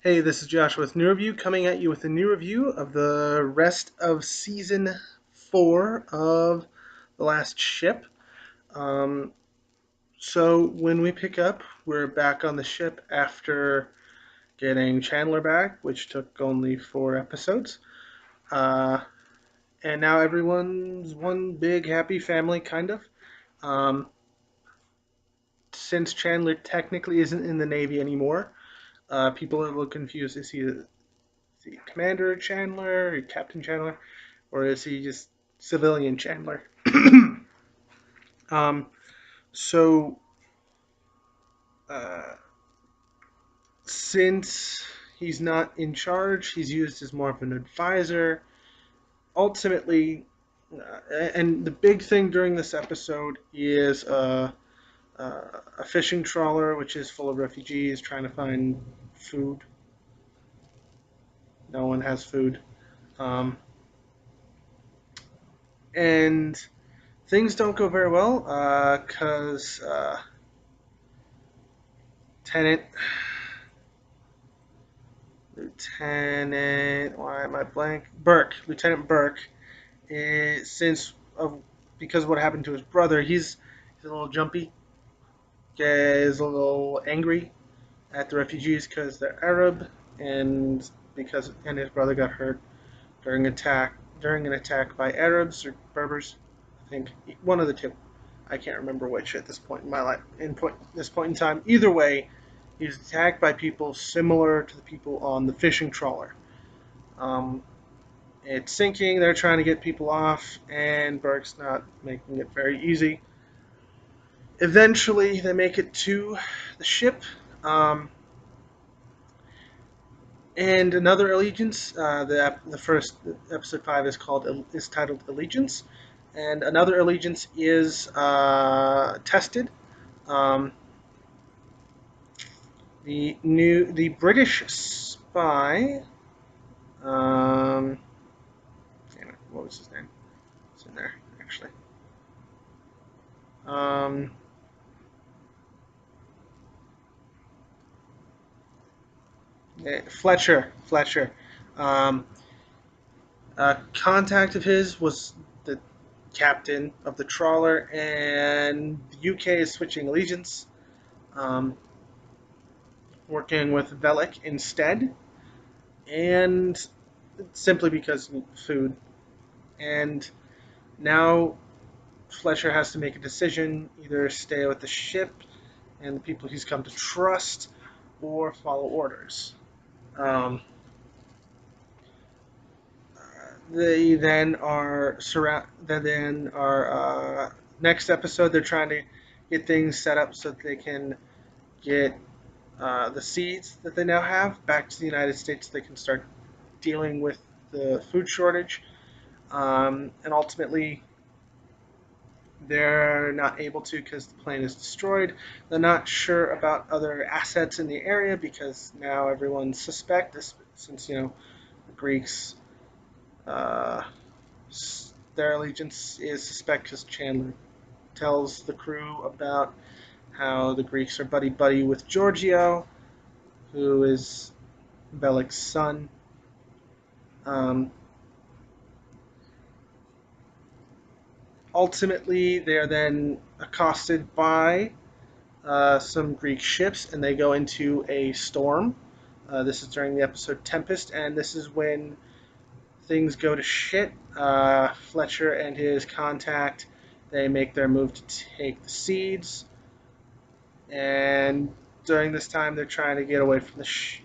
Hey, this is Josh with New Review, coming at you with a new review of the rest of Season 4 of The Last Ship. Um, so, when we pick up, we're back on the ship after getting Chandler back, which took only 4 episodes. Uh, and now everyone's one big happy family, kind of. Um, since Chandler technically isn't in the Navy anymore, people are a little confused. Is he Commander Chandler or Captain Chandler? Or is he just civilian Chandler? um, so, uh, since he's not in charge, he's used as more of an advisor. Ultimately, and the big thing during this episode is a fishing trawler, which is full of refugees trying to find food. No one has food. Um, and things don't go very well because Tenant Lieutenant, why am I blank? Lieutenant Burke, since of because of what happened to his brother, he's a little jumpy, is a little angry at the refugees because they're Arab, and his brother got hurt during an attack by Arabs or Berbers, I think one of the two. I can't remember which at this point in my life. This point in time, either way, he's attacked by people similar to the people on the fishing trawler. Um, it's sinking. They're trying to get people off, and Burke's not making it very easy. Eventually, they make it to the ship, um, and another allegiance. The first episode 5 is titled Allegiance, and another allegiance is tested. Um, the British spy. Um, damn it, what was his name? It's in there actually. Um, Fletcher. Um, a contact of his was the captain of the trawler, and the UK is switching allegiance, um, working with Velik instead, and simply because food. And now Fletcher has to make a decision: either stay with the ship and the people he's come to trust, or follow orders. Um, they then are surround. Then are next episode. They're trying to get things set up so that they can get the seeds that they now have back to the United States. So they can start dealing with the food shortage, and ultimately they're not able to because the plane is destroyed. They're not sure about other assets in the area because now everyone's suspect, since the Greeks. Uh, their allegiance is suspect because Chandler tells the crew about how the Greeks are buddy buddy with Giorgio, who is Belik's son. Um, Ultimately, they are then accosted by some Greek ships, and they go into a storm. This is during the episode Tempest, and this is when things go to shit. Fletcher and his contact, they make their move to take the seeds, and during this time, they're trying to get away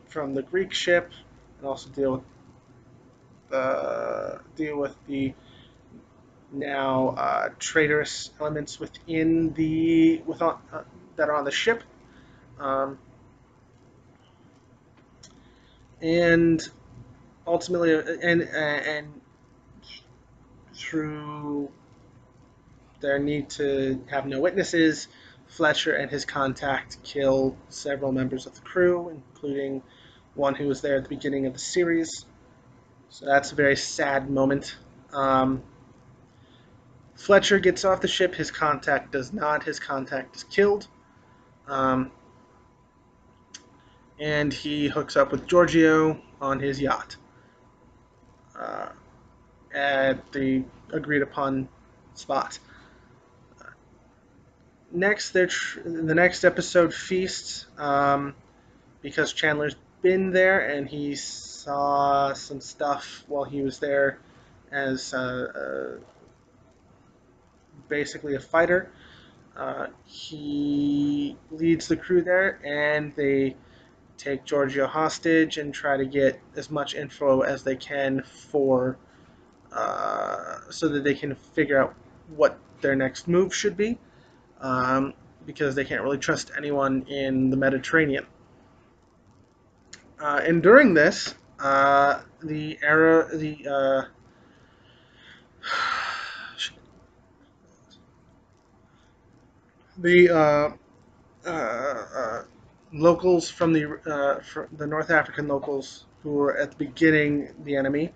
from the Greek ship, and also deal with the now traitorous elements that are on the ship. Um, and ultimately, and through their need to have no witnesses, Fletcher and his contact kill several members of the crew, including one who was there at the beginning of the series. So that's a very sad moment. Fletcher gets off the ship. His contact does not. His contact is killed. Um, and he hooks up with Giorgio on his yacht uh, at the agreed upon spot. Next, the next episode feasts because Chandler's been there and he saw some stuff while he was there as basically a fighter. He leads the crew there, and they take Giorgio hostage and try to get as much info as they can for so that they can figure out what their next move should be, um, because they can't really trust anyone in the Mediterranean. And during this, the locals from the North African locals who were at the beginning the enemy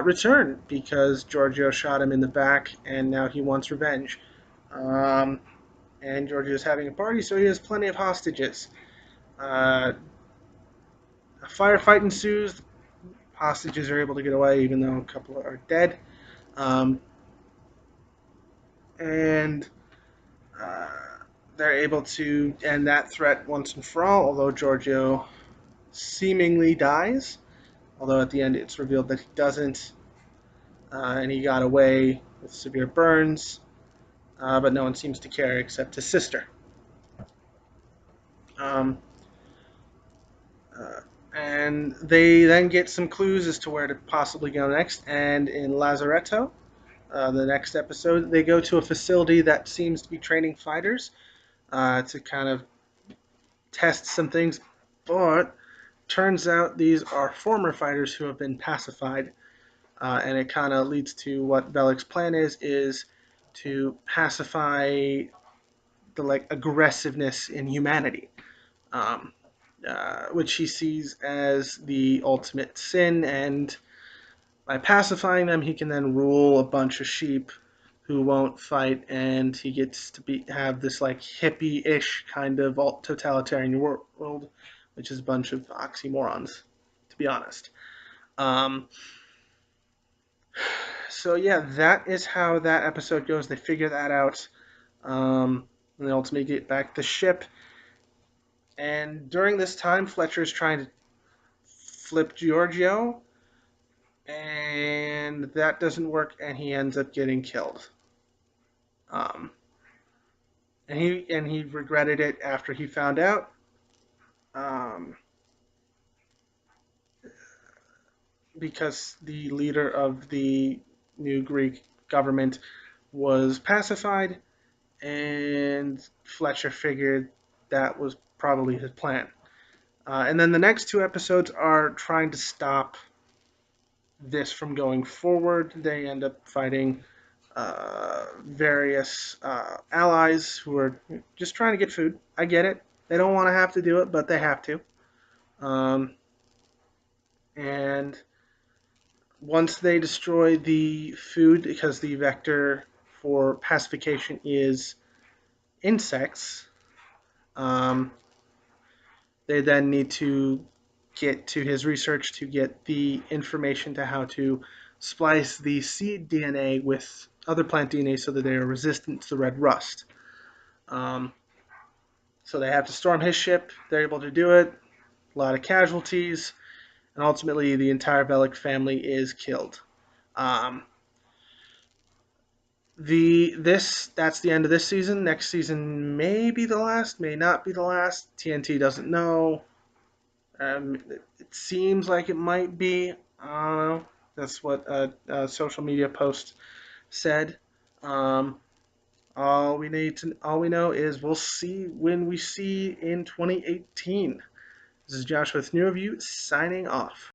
return because Giorgio shot him in the back, and now he wants revenge. Um, and Giorgio's having a party, so he has plenty of hostages. Uh, a firefight ensues. Hostages are able to get away, even though a couple are dead. Um, and uh, they're able to end that threat once and for all, although Giorgio seemingly dies. Although at the end it's revealed that he doesn't, and he got away with severe burns, but no one seems to care except his sister. Um, uh, and they then get some clues as to where to possibly go next. And in Lazaretto, the next episode, they go to a facility that seems to be training fighters to kind of test some things. But turns out these are former fighters who have been pacified, and it kind of leads to what Bellic's plan is to pacify the like aggressiveness in humanity. Um, which he sees as the ultimate sin, and by pacifying them, he can then rule a bunch of sheep who won't fight, and he gets to have this like hippie-ish kind of totalitarian world, which is a bunch of oxymorons, to be honest. Um, so yeah, that is how that episode goes. They figure that out, and they ultimately get back the ship. And during this time, Fletcher is trying to flip Giorgio, and that doesn't work, and he ends up getting killed. Um, and he regretted it after he found out. Um, because the leader of the new Greek government was pacified, and Fletcher figured that was probably his plan. And then the next two episodes are trying to stop this from going forward. They end up fighting various allies who are just trying to get food. I get it. They don't want to have to do it, but they have to. Um, and once they destroy the food, because the vector for pacification is insects, um, they then need to get to his research to get the information to how to splice the seed DNA with other plant DNA so that they are resistant to the red rust. Um, so they have to storm his ship. They're able to do it. A lot of casualties, and ultimately the entire Bellic family is killed. Um, that's the end of this season. Next season may be the last, may not be the last. TNT doesn't know. It seems like it might be. I don't know. That's what a social media post said. Um, all we know is we'll see when we see in 2018. This is Josh with New Review signing off.